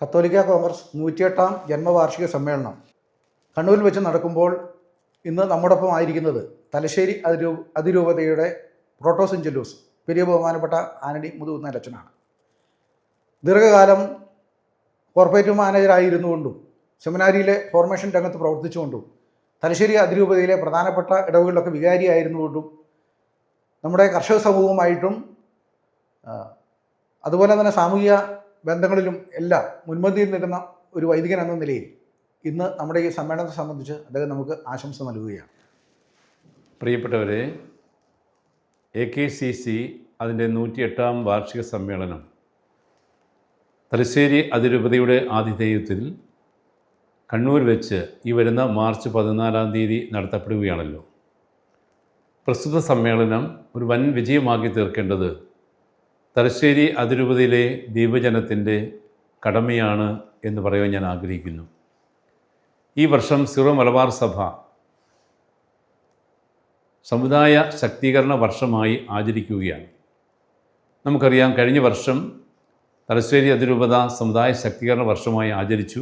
കത്തോലിക്ക കോൺഗ്രസ് 108ാം ജന്മവാർഷിക സമ്മേളനം കണ്ണൂരിൽ വെച്ച് നടക്കുമ്പോൾ ഇന്ന് നമ്മോടൊപ്പം ആയിരിക്കുന്നത് തലശ്ശേരി അതിരൂപതയുടെ പ്രോട്ടോസിഞ്ചലൂസ് പെരിയ ബഹുമാനപ്പെട്ട ആനണി മുതുകുന്നേലച്ചനാണ്. ദീർഘകാലം കോർപ്പറേറ്റ് മാനേജറായിരുന്നുകൊണ്ടും സെമിനാരിയിലെ ഫോർമേഷൻ രംഗത്ത് പ്രവർത്തിച്ചുകൊണ്ടും തലശ്ശേരി അതിരൂപതയിലെ പ്രധാനപ്പെട്ട ഇടവുകളിലൊക്കെ വികാരിയായിരുന്നുകൊണ്ടും നമ്മുടെ കർഷക സമൂഹവുമായിട്ടും അതുപോലെ തന്നെ സാമൂഹിക ബന്ധങ്ങളിലും എല്ലാം മുൻപന്തിയിൽ നിൽക്കുന്ന ഒരു വൈദികൻ എന്ന നിലയിൽ ഇന്ന് നമ്മുടെ ഈ സമ്മേളനത്തെ സംബന്ധിച്ച് അദ്ദേഹം നമുക്ക് ആശംസ നൽകുകയാണ്. പ്രിയപ്പെട്ടവരെ, AKCC അതിൻ്റെ 108ാം വാർഷിക സമ്മേളനം തലശ്ശേരി അതിരൂപതയുടെ ആതിഥേയത്വത്തിൽ കണ്ണൂർ വെച്ച് ഈ വരുന്ന മാർച്ച് 14-ാം തീയതി നടത്തപ്പെടുകയാണല്ലോ. പ്രസ്തുത സമ്മേളനം ഒരു വൻ വിജയമാക്കി തീർക്കേണ്ടത് തലശ്ശേരി അതിരൂപതയിലെ ദൈവജനത്തിൻ്റെ കടമയാണ് എന്ന് പറയാൻ ഞാൻ ആഗ്രഹിക്കുന്നു. ഈ വർഷം സിറോ മലബാർ സഭ സമുദായ ശക്തീകരണ വർഷമായി ആചരിക്കുകയാണ്. നമുക്കറിയാം, കഴിഞ്ഞ വർഷം തലശ്ശേരി അതിരൂപത സമുദായ ശക്തീകരണ വർഷമായി ആചരിച്ചു.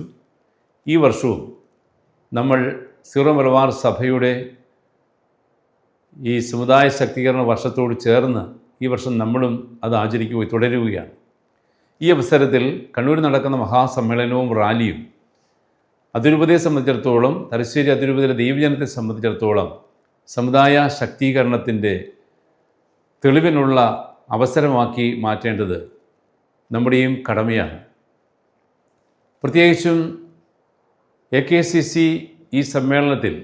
ഈ വർഷവും നമ്മൾ സിറോ മലബാർ സഭയുടെ ഈ സമുദായ ശക്തീകരണ വർഷത്തോട് ചേർന്ന് ഈ വർഷം നമ്മളും അത് തുടരുകയാണ്. ഈ അവസരത്തിൽ കണ്ണൂരിൽ നടക്കുന്ന മഹാസമ്മേളനവും റാലിയും അതിരൂപതയെ സംബന്ധിച്ചിടത്തോളം, തലശ്ശേരി അതിരൂപതയിലെ ദൈവജനത്തെ സംബന്ധിച്ചിടത്തോളം സമുദായ ശക്തീകരണത്തിൻ്റെ തെളിവിനുള്ള അവസരമാക്കി മാറ്റേണ്ടത് നമ്മുടെയും കടമയാണ്. പ്രത്യേകിച്ചും AKCC ഈ സമ്മേളനത്തിൽ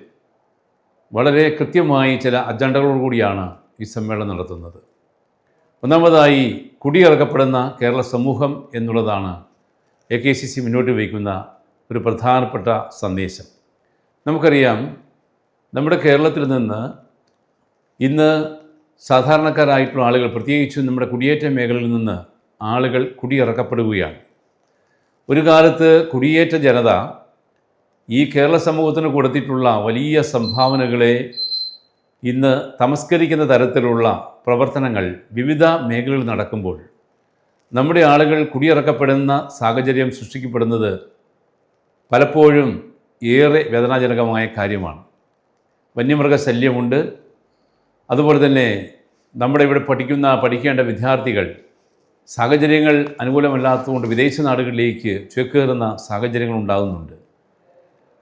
വളരെ കൃത്യമായി ചില അജണ്ടകളോടുകൂടിയാണ് ഈ സമ്മേളനം നടത്തുന്നത്. ഒന്നാമതായി, കുടിയിറക്കപ്പെടുന്ന കേരള സമൂഹം എന്നുള്ളതാണ് AKCC മുന്നോട്ട് വയ്ക്കുന്ന ഒരു പ്രധാനപ്പെട്ട സന്ദേശം. നമുക്കറിയാം, നമ്മുടെ കേരളത്തിൽ നിന്ന് ഇന്ന് സാധാരണക്കാരായിട്ടുള്ള ആളുകൾ, പ്രത്യേകിച്ചും നമ്മുടെ കുടിയേറ്റ മേഖലയിൽ നിന്ന് ആളുകൾ കുടിയിറക്കപ്പെടുകയാണ്. ഒരു കാലത്ത് കുടിയേറ്റ ജനത ഈ കേരള സമൂഹത്തിന് കൊടുത്തിട്ടുള്ള വലിയ സംഭാവനകളെ ഇന്ന് തമസ്കരിക്കുന്ന തരത്തിലുള്ള പ്രവർത്തനങ്ങൾ വിവിധ മേഖലകളിൽ നടക്കുമ്പോൾ നമ്മുടെ ആളുകൾ കുടിയിറക്കപ്പെടുന്ന സാഹചര്യം സൃഷ്ടിക്കപ്പെടുന്നത് പലപ്പോഴും ഏറെ വേദനാജനകമായ കാര്യമാണ്. വന്യമൃഗശല്യമുണ്ട്. അതുപോലെ തന്നെ നമ്മുടെ ഇവിടെ പഠിക്കേണ്ട വിദ്യാർത്ഥികൾ സാഹചര്യങ്ങൾ അനുകൂലമല്ലാത്തതുകൊണ്ട് വിദേശ നാടുകളിലേക്ക് ചേക്കേറുന്ന സാഹചര്യങ്ങൾ ഉണ്ടാകുന്നുണ്ട്.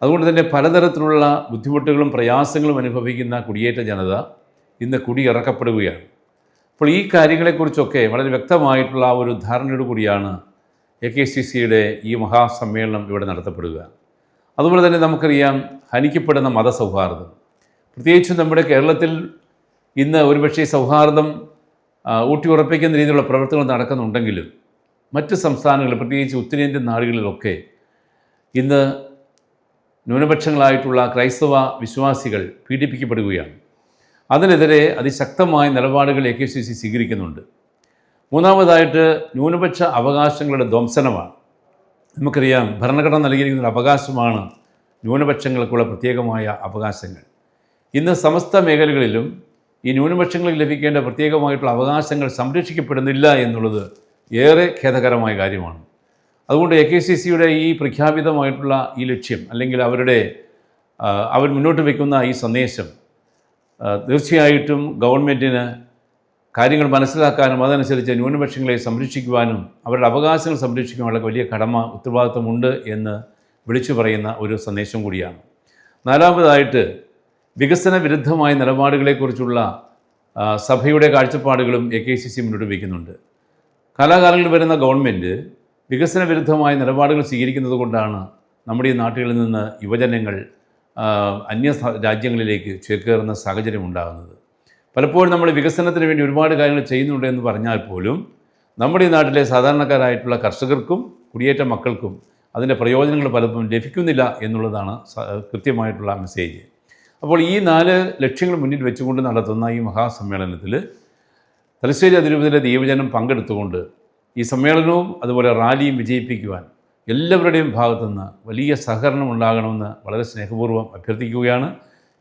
അതുകൊണ്ട് തന്നെ പലതരത്തിലുള്ള ബുദ്ധിമുട്ടുകളും പ്രയാസങ്ങളും അനുഭവിക്കുന്ന കുടിയേറ്റ ജനത ഇന്ന് കുടിയിറക്കപ്പെടുകയാണ്. അപ്പോൾ ഈ കാര്യങ്ങളെക്കുറിച്ചൊക്കെ വളരെ വ്യക്തമായിട്ടുള്ള ഒരു ധാരണയോടു കൂടിയാണ് AKCCയുടെ ഈ മഹാസമ്മേളനം ഇവിടെ നടത്തപ്പെടുക. അതുപോലെ തന്നെ നമുക്കറിയാം, ഹനിക്കപ്പെടുന്ന മതസൗഹാർദ്ദം, പ്രത്യേകിച്ചും നമ്മുടെ കേരളത്തിൽ ഇന്ന് ഒരുപക്ഷെ സൗഹാർദ്ദം ഊട്ടിയുറപ്പിക്കുന്ന രീതിയിലുള്ള പ്രവർത്തനങ്ങൾ നടക്കുന്നുണ്ടെങ്കിലും മറ്റ് സംസ്ഥാനങ്ങളിൽ, പ്രത്യേകിച്ച് ഉത്തരേന്ത്യൻ നാടുകളിലൊക്കെ ഇന്ന് ന്യൂനപക്ഷങ്ങളായിട്ടുള്ള ക്രൈസ്തവ വിശ്വാസികൾ പീഡിപ്പിക്കപ്പെടുകയാണ്. അതിനെതിരെ അതിശക്തമായ നിലപാടുകൾ AKCC സ്വീകരിക്കുന്നുണ്ട്. മൂന്നാമതായിട്ട്, ന്യൂനപക്ഷ അവകാശങ്ങളുടെ ധ്വംസനമാണ്. നമുക്കറിയാം, ഭരണഘടന നൽകിയിരിക്കുന്ന ഒരു അവകാശമാണ് ന്യൂനപക്ഷങ്ങൾക്കുള്ള പ്രത്യേകമായ അവകാശങ്ങൾ. ഇന്ന് സമസ്ത മേഖലകളിലും ഈ ന്യൂനപക്ഷങ്ങൾക്ക് ലഭിക്കേണ്ട പ്രത്യേകമായിട്ടുള്ള അവകാശങ്ങൾ സംരക്ഷിക്കപ്പെടുന്നില്ല എന്നുള്ളത് ഏറെ ഖേദകരമായ കാര്യമാണ്. അതുകൊണ്ട് AKCCയുടെ ഈ പ്രഖ്യാപിതമായിട്ടുള്ള ഈ ലക്ഷ്യം, അല്ലെങ്കിൽ അവർ മുന്നോട്ട് വയ്ക്കുന്ന ഈ സന്ദേശം തീർച്ചയായിട്ടും ഗവൺമെൻറ്റിന് കാര്യങ്ങൾ മനസ്സിലാക്കാനും അതനുസരിച്ച് ന്യൂനപക്ഷങ്ങളെ സംരക്ഷിക്കുവാനും അവരുടെ അവകാശങ്ങൾ സംരക്ഷിക്കുവാനുള്ള വലിയ കടമ, ഉത്തരവാദിത്വമുണ്ട് എന്ന് വിളിച്ചു പറയുന്ന ഒരു സന്ദേശം കൂടിയാണ്. നാലാമതായിട്ട്, വികസന വിരുദ്ധമായ നിലപാടുകളെക്കുറിച്ചുള്ള സഭയുടെ കാഴ്ചപ്പാടുകളും AKCC മുന്നോട്ട് വയ്ക്കുന്നുണ്ട്. കാലാകാലങ്ങളിൽ വരുന്ന ഗവൺമെൻറ് വികസന വിരുദ്ധമായ നിലപാടുകൾ സ്വീകരിക്കുന്നത് കൊണ്ടാണ് നമ്മുടെ ഈ നാട്ടുകളിൽ നിന്ന് യുവജനങ്ങൾ അന്യ രാജ്യങ്ങളിലേക്ക് ചേക്കേറുന്ന സാഹചര്യം ഉണ്ടാകുന്നത്. പലപ്പോഴും നമ്മൾ വികസനത്തിന് വേണ്ടി ഒരുപാട് കാര്യങ്ങൾ ചെയ്യുന്നുണ്ട് എന്ന് പറഞ്ഞാൽ പോലും നമ്മുടെ ഈ നാട്ടിലെ സാധാരണക്കാരായിട്ടുള്ള കർഷകർക്കും കുടിയേറ്റ മക്കൾക്കും അതിൻ്റെ പ്രയോജനങ്ങൾ പലപ്പോഴും ലഭിക്കുന്നില്ല എന്നുള്ളതാണ് കൃത്യമായിട്ടുള്ള മെസ്സേജ്. അപ്പോൾ ഈ 4 ലക്ഷ്യങ്ങൾ മുന്നിൽ വെച്ചുകൊണ്ട് നടത്തുന്ന ഈ മഹാസമ്മേളനത്തിൽ തലശ്ശേരി അതിരൂപതയിലെ ദൈവജനം പങ്കെടുത്തുകൊണ്ട് ഈ സമ്മേളനവും അതുപോലെ റാലിയും വിജയിപ്പിക്കുവാൻ എല്ലാവരുടെയും ഭാഗത്തുനിന്ന് വലിയ സഹകരണം ഉണ്ടാകണമെന്ന് വളരെ സ്നേഹപൂർവ്വം അഭ്യർത്ഥിക്കുകയാണ്.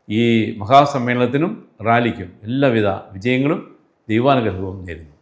ഈ മഹാസമ്മേളനത്തിനും റാലിക്കും എല്ലാവിധ വിജയങ്ങളും ദൈവാനുഗ്രഹവും നേരുന്നു.